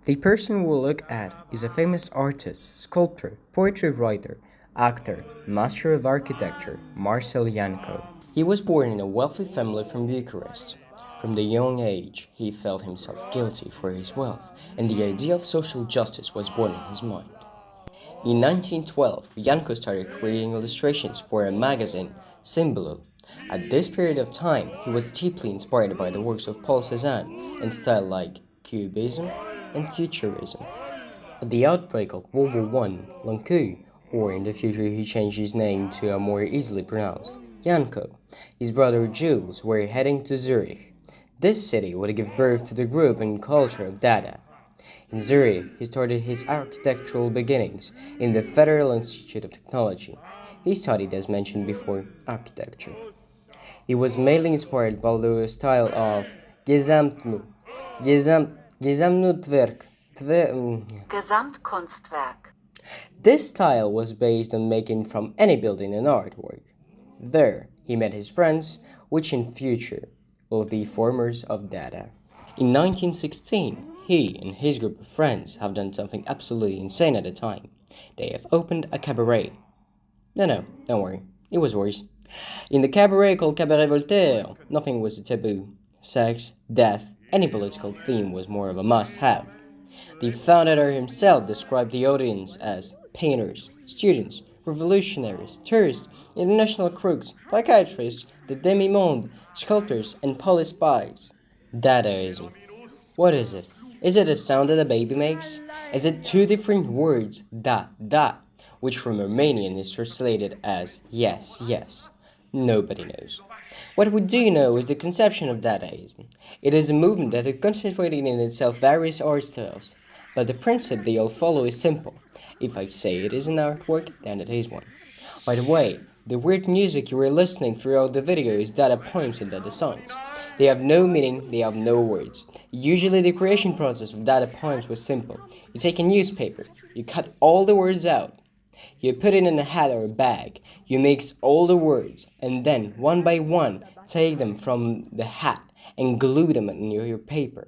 The person we'll look at is a famous artist, sculptor, poetry writer, actor, master of architecture, Marsel Yanko. He was born in a wealthy family from Bucharest. From the young age, he felt himself guilty for his wealth, and the idea of social justice was born in his mind. In 1912, Yanko started creating illustrations for a magazine, Symbol. At this period of time, he was deeply inspired by the works of Paul Cézanne and style like Cubism and Futurism. At the outbreak of World War I, Lanku, or in the future he changed his name to a more easily pronounced, Yanko, his brother Jules were heading to Zurich. This city would give birth to the group and culture of Dada. In Zurich, he started his architectural beginnings in the Federal Institute of Technology. He studied, as mentioned before, architecture. He was mainly inspired by the style of Gesamtwerk. Gesamtkunstwerk. This style was based on making from any building an artwork. There, he met his friends, which in future will be formers of Dada. In 1916, he and his group of friends have done something absolutely insane at the time. They have opened a cabaret. No, don't worry, it was worse. In the cabaret called Cabaret Voltaire, nothing was a taboo. Sex, death, any political theme was more of a must-have. The founder himself described the audience as painters, students, revolutionaries, tourists, international crooks, psychiatrists, the demi-monde, sculptors, and police spies. Dadaism. What is it? Is it a sound that a baby makes? Is it two different words, da, which from Romanian is translated as yes, yes? Nobody knows. What we do know is the conception of Dadaism. It is a movement that is concentrating in itself various art styles, but the principle they all follow is simple. If I say it is an artwork, then it is one. By the way, the weird music you were listening throughout the video is Dada poems and Dada songs. They have no meaning, they have no words. Usually the creation process of Dada poems was simple. You take a newspaper, you cut all the words out, you put it in a hat or a bag, you mix all the words, and then, one by one, take them from the hat and glue them on your paper.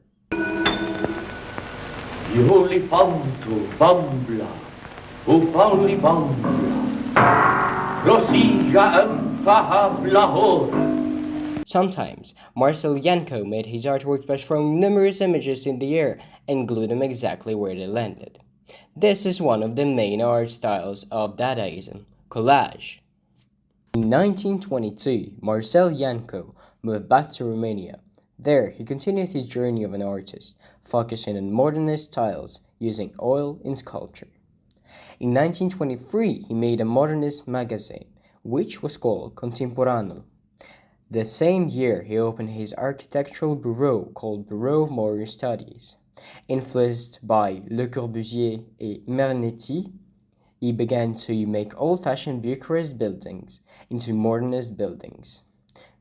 Sometimes, Marsel Yanko made his artworks by throwing numerous images in the air and glued them exactly where they landed. This is one of the main art styles of Dadaism, collage. In 1922, Marsel Yanko moved back to Romania. There, he continued his journey of an artist, focusing on modernist styles using oil in sculpture. In 1923, he made a modernist magazine, which was called Contemporanul. The same year, he opened his architectural bureau called Bureau of Modern Studies. Influenced by Le Corbusier and Mernetti, he began to make old-fashioned Bucharest buildings into modernist buildings.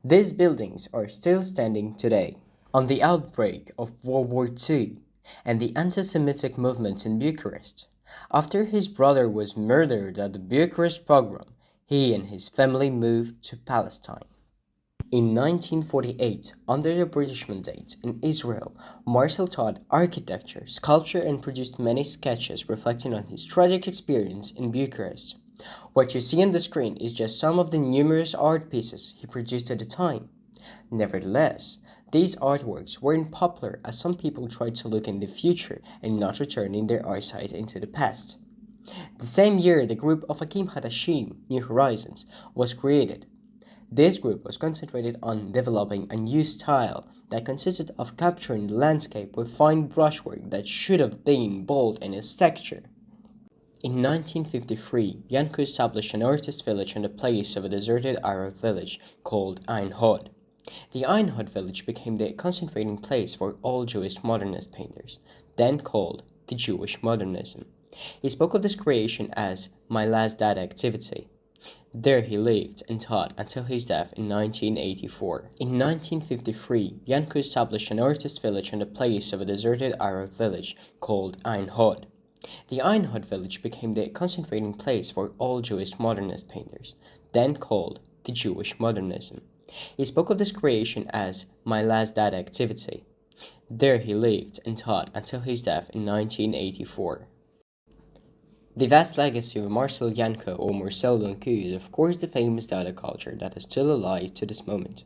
These buildings are still standing today. On the outbreak of World War II and the anti-Semitic movement in Bucharest, after his brother was murdered at the Bucharest pogrom, he and his family moved to Palestine. In 1948, under the British mandate in Israel, Marsel taught architecture, sculpture, and produced many sketches reflecting on his tragic experience in Bucharest. What you see on the screen is just some of the numerous art pieces he produced at the time. Nevertheless, these artworks weren't popular as some people tried to look in the future and not returning their eyesight into the past. The same year, the group of Hakim Hadashim, New Horizons, was created. This group was concentrated on developing a new style that consisted of capturing the landscape with fine brushwork that should have been bold in its texture. In 1953, Yanko established an artist village on the place of a deserted Arab village called Ein Hod. The Ein Hod village became the concentrating place for all Jewish modernist painters, then called the Jewish Modernism. He spoke of this creation as my last Dada activity. There he lived and taught until his death in 1984. In 1953, Yanko established an artist village on the place of a deserted Arab village called Ein Hod. The Ein Hod village became the concentrating place for all Jewish modernist painters, then called the Jewish Modernism. He spoke of this creation as my last Dada activity. There he lived and taught until his death in 1984. The vast legacy of Marsel Yanko or Marsel Yanko is of course the famous dada culture that is still alive to this moment.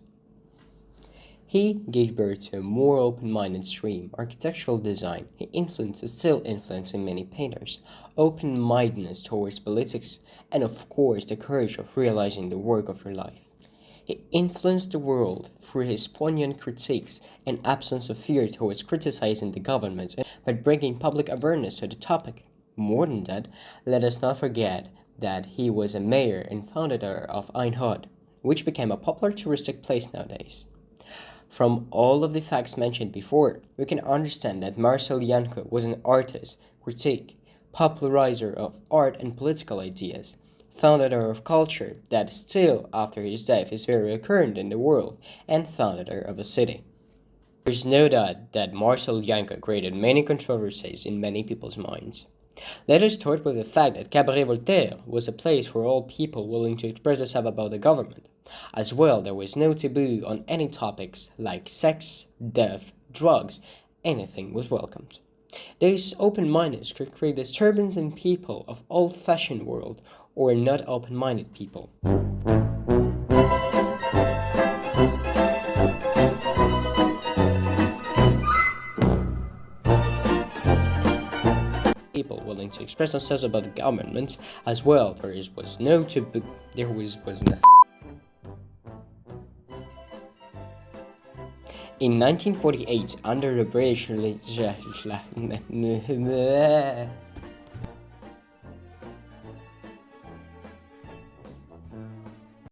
He gave birth to a more open-minded stream, architectural design. He influenced and still influencing many painters, open-mindedness towards politics, and of course the courage of realizing the work of your life. He influenced the world through his poignant critiques and absence of fear towards criticizing the government by bringing public awareness to the topic. More than that, let us not forget that he was a mayor and founder of Eindhoven, which became a popular touristic place nowadays. From all of the facts mentioned before, we can understand that Marsel Yanko was an artist, critic, popularizer of art and political ideas, founder of culture that still, after his death, is very current in the world, and founder of a city. There is no doubt that Marsel Yanko created many controversies in many people's minds. Let us start with the fact that Cabaret Voltaire was a place for all people willing to express themselves about the government. As well, there was no taboo on any topics like sex, death, drugs, anything was welcomed. These open-mindedness could create disturbance in people of old-fashioned world or not open-minded people. People willing to express themselves about the government as well. There was no taboo. There was no. In 1948, under the British